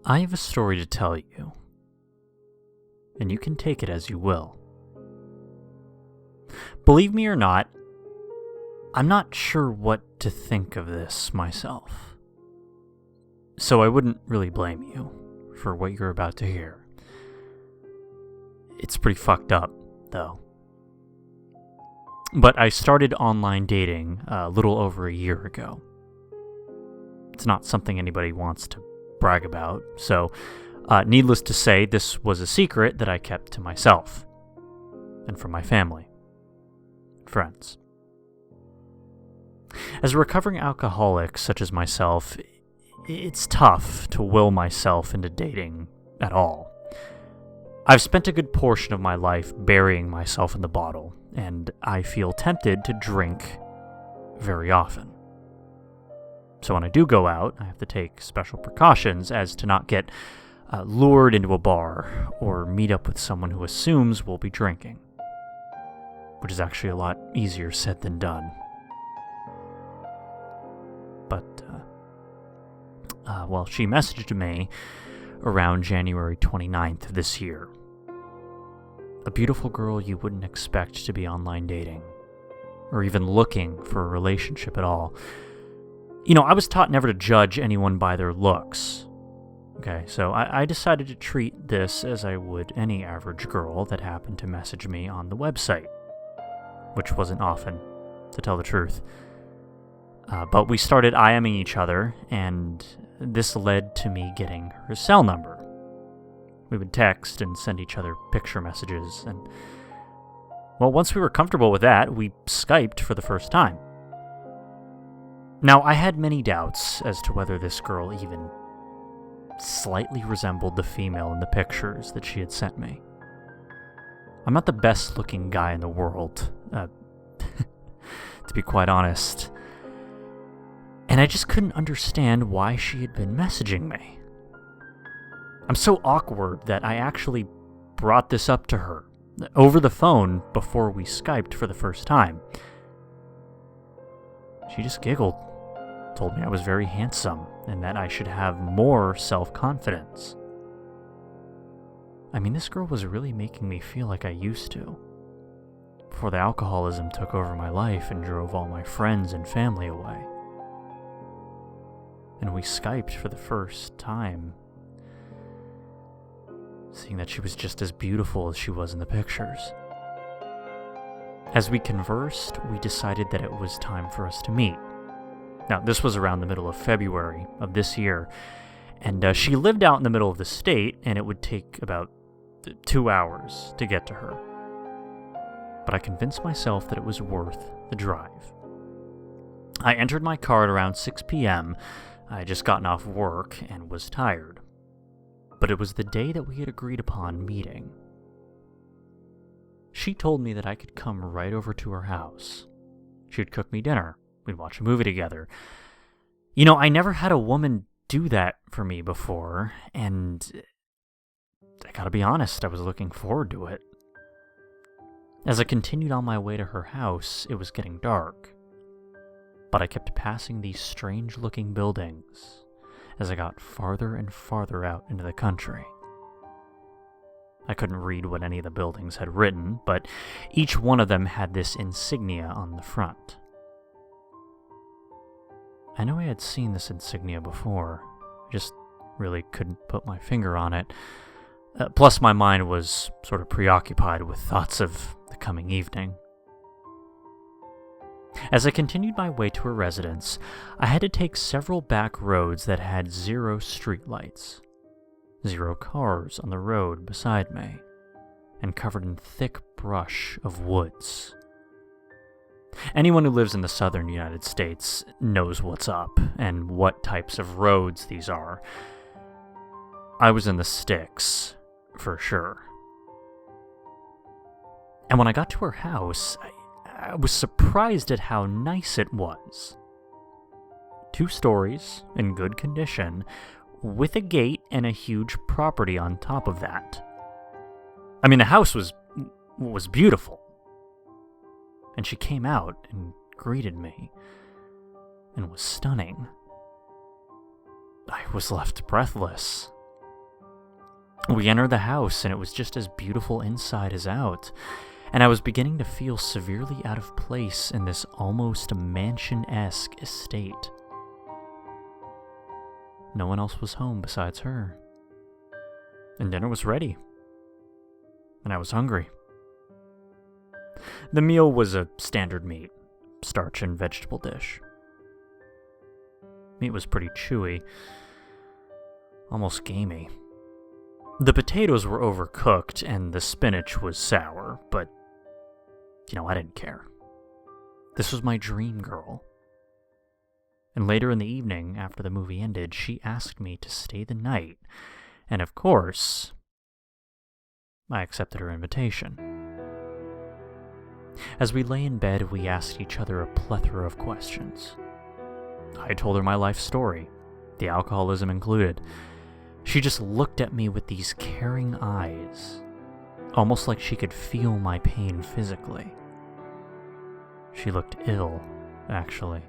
I have a story to tell you, and you can take it as you will. Believe me or not, I'm not sure what to think of this myself. So I wouldn't really blame you for what you're about to hear. It's pretty fucked up, though. But I started online dating a little over a year ago. It's not something anybody wants to brag about, so needless to say, this was a secret that I kept to myself and from my family and friends. As a recovering alcoholic such as myself, it's tough to will myself into dating at all. I've spent a good portion of my life burying myself in the bottle, and I feel tempted to drink very often. So when I do go out, I have to take special precautions as to not get lured into a bar or meet up with someone who assumes we'll be drinking, which is actually a lot easier said than done. But, well, she messaged me around January 29th of this year. A beautiful girl you wouldn't expect to be online dating, or even looking for a relationship at all. You know, I was taught never to judge anyone by their looks. Okay, so I decided to treat this as I would any average girl that happened to message me on the website, which wasn't often, to tell the truth. But we started IMing each other, and this led to me getting her cell number. We would text and send each other picture messages, and, well, once we were comfortable with that, we Skyped for the first time. Now, I had many doubts as to whether this girl even slightly resembled the female in the pictures that she had sent me. I'm not the best-looking guy in the world, to be quite honest, and I just couldn't understand why she had been messaging me. I'm so awkward that I actually brought this up to her over the phone before we Skyped for the first time. She just giggled, told me I was very handsome, and that I should have more self-confidence. I mean, this girl was really making me feel like I used to, before the alcoholism took over my life and drove all my friends and family away. And we Skyped for the first time, seeing that she was just as beautiful as she was in the pictures. As we conversed, we decided that it was time for us to meet. Now, this was around the middle of February of this year, and she lived out in the middle of the state, and it would take about 2 hours to get to her. But I convinced myself that it was worth the drive. I entered my car at around 6 p.m. I had just gotten off work and was tired. But it was the day that we had agreed upon meeting. She told me that I could come right over to her house. She would cook me dinner. We'd watch a movie together. You know, I never had a woman do that for me before, and I gotta be honest, I was looking forward to it. As I continued on my way to her house, it was getting dark, but I kept passing these strange-looking buildings as I got farther and farther out into the country. I couldn't read what any of the buildings had written, but each one of them had this insignia on the front. I know I had seen this insignia before, just really couldn't put my finger on it. Plus my mind was sort of preoccupied with thoughts of the coming evening. As I continued my way to her residence, I had to take several back roads that had 0 streetlights, 0 cars on the road beside me, and covered in thick brush of woods. Anyone who lives in the southern United States knows what's up and what types of roads these are. I was in the sticks, for sure. And when I got to her house, I was surprised at how nice it was. 2 stories, in good condition, with a gate and a huge property on top of that. I mean, the house was beautiful. And she came out and greeted me, and was stunning. I was left breathless. We entered the house, and it was just as beautiful inside as out, and I was beginning to feel severely out of place in this almost mansion-esque estate. No one else was home besides her. And dinner was ready. And I was hungry. The meal was a standard meat, starch and vegetable dish. Meat was pretty chewy, almost gamey. The potatoes were overcooked and the spinach was sour, but, I didn't care. This was my dream girl. And later in the evening, after the movie ended, she asked me to stay the night, and of course, I accepted her invitation. As we lay in bed, we asked each other a plethora of questions. I told her my life story, the alcoholism included. She just looked at me with these caring eyes, almost like she could feel my pain physically. She looked ill, actually.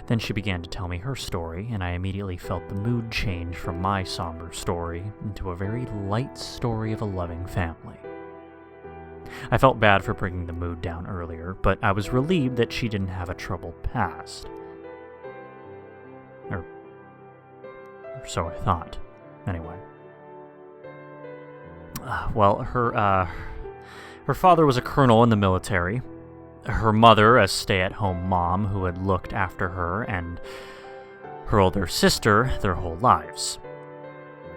Then she began to tell me her story, and I immediately felt the mood change from my somber story into a very light story of a loving family. I felt bad for bringing the mood down earlier, but I was relieved that she didn't have a troubled past. Or so I thought, anyway. Her father was a colonel in the military, her mother a stay-at-home mom who had looked after her, and her older sister their whole lives.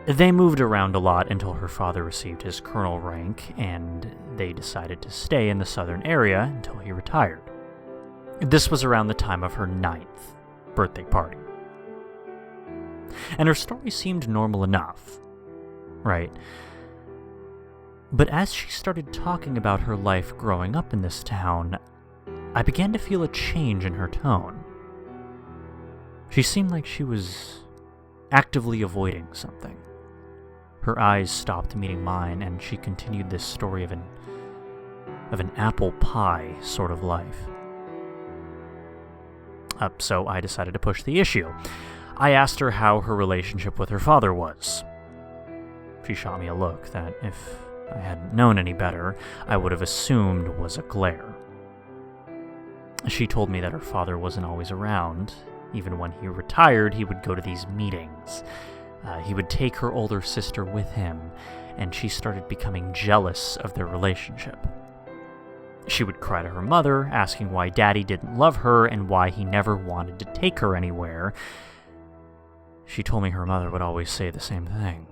They moved around a lot until her father received his colonel rank, and they decided to stay in the southern area until he retired. This was around the time of her 9th birthday party. And her story seemed normal enough, right? But as she started talking about her life growing up in this town, I began to feel a change in her tone. She seemed like she was actively avoiding something. Her eyes stopped meeting mine, and she continued this story of an apple pie sort of life. So I decided to push the issue. I asked her how her relationship with her father was. She shot me a look that, if I hadn't known any better, I would have assumed was a glare. She told me that her father wasn't always around. Even when he retired, he would go to these meetings. He would take her older sister with him, and she started becoming jealous of their relationship. She would cry to her mother, asking why Daddy didn't love her and why he never wanted to take her anywhere. She told me her mother would always say the same thing.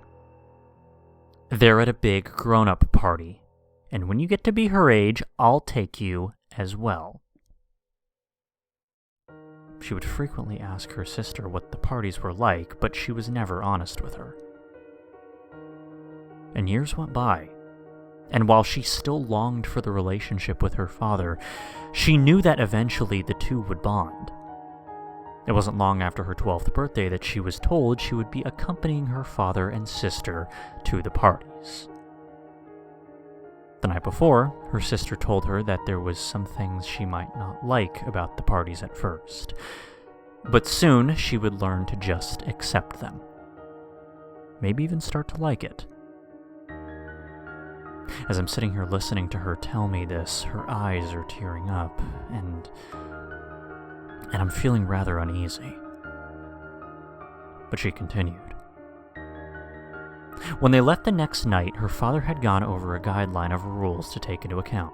They're at a big grown-up party, and when you get to be her age, I'll take you as well. She would frequently ask her sister what the parties were like, but she was never honest with her. And years went by, and while she still longed for the relationship with her father, she knew that eventually the two would bond. It wasn't long after her 12th birthday that she was told she would be accompanying her father and sister to the parties. The night before, her sister told her that there was some things she might not like about the parties at first, but soon she would learn to just accept them. Maybe even start to like it. As I'm sitting here listening to her tell me this, her eyes are tearing up, and I'm feeling rather uneasy. But she continued. When they left the next night, her father had gone over a guideline of rules to take into account.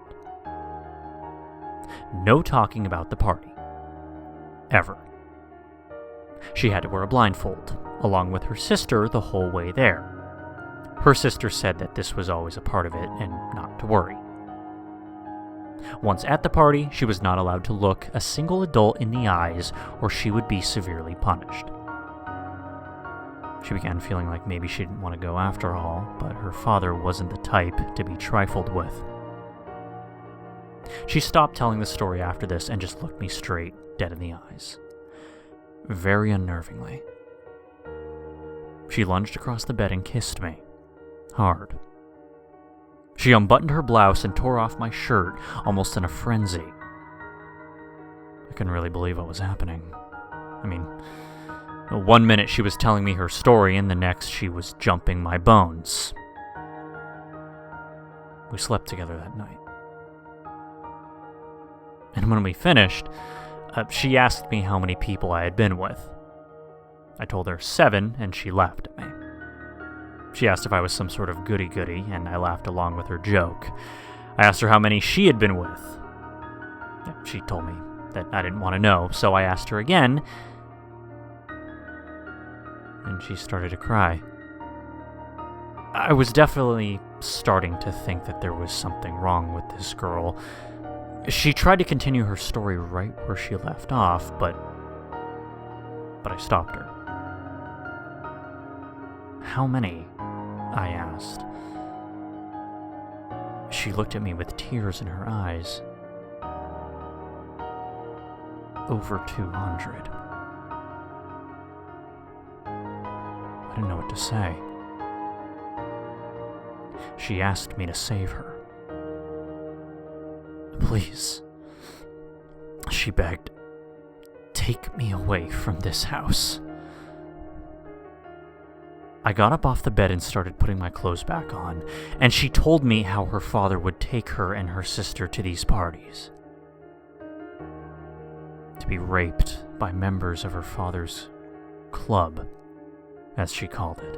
No talking about the party. Ever. She had to wear a blindfold, along with her sister the whole way there. Her sister said that this was always a part of it and not to worry. Once at the party, she was not allowed to look a single adult in the eyes or she would be severely punished. She began feeling like maybe she didn't want to go after all, but her father wasn't the type to be trifled with. She stopped telling the story after this and just looked me straight, dead in the eyes. Very unnervingly. She lunged across the bed and kissed me. Hard. She unbuttoned her blouse and tore off my shirt, almost in a frenzy. I couldn't really believe what was happening. I mean, One minute she was telling me her story, and the next she was jumping my bones. We slept together that night. And when we finished, she asked me how many people I had been with. I told her 7, and she laughed at me. She asked if I was some sort of goody-goody, and I laughed along with her joke. I asked her how many she had been with. She told me that I didn't want to know, so I asked her again, and she started to cry. I was definitely starting to think that there was something wrong with this girl. She tried to continue her story right where she left off, but I stopped her. How many? I asked. She looked at me with tears in her eyes. Over 200. I didn't know what to say. She asked me to save her. Please, she begged, take me away from this house. I got up off the bed and started putting my clothes back on, and she told me how her father would take her and her sister to these parties. To be raped by members of her father's club, as she called it.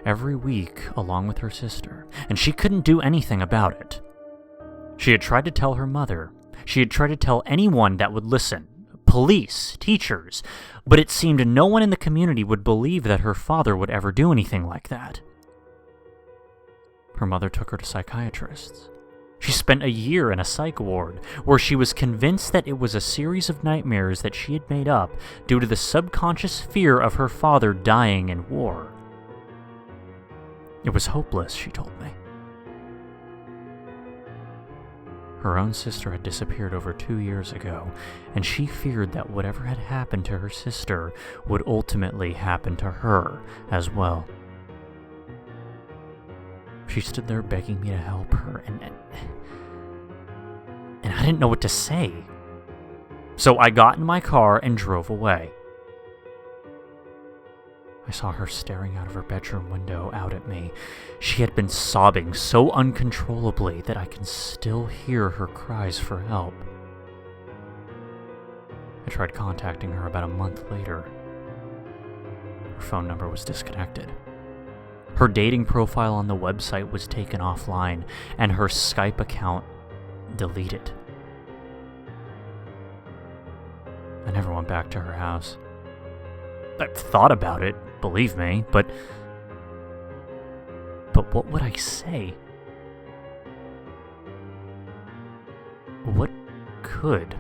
Every week, along with her sister, and she couldn't do anything about it. She had tried to tell her mother. She had tried to tell anyone that would listen. Police, teachers, but it seemed no one in the community would believe that her father would ever do anything like that. Her mother took her to psychiatrists. She spent a year in a psych ward, where she was convinced that it was a series of nightmares that she had made up due to the subconscious fear of her father dying in war. It was hopeless, she told me. Her own sister had disappeared over 2 years ago, and she feared that whatever had happened to her sister would ultimately happen to her as well. She stood there begging me to help her, and I didn't know what to say. So I got in my car and drove away. I saw her staring out of her bedroom window out at me. She had been sobbing so uncontrollably that I can still hear her cries for help. I tried contacting her about a month later. Her phone number was disconnected. Her dating profile on the website was taken offline, and her Skype account deleted. I never went back to her house. I've thought about it, believe me, but what would I say? What could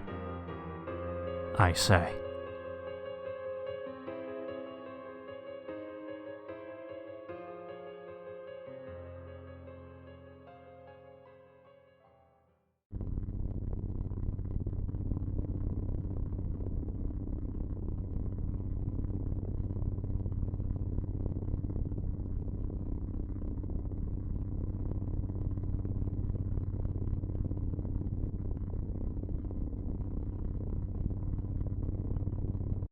I say?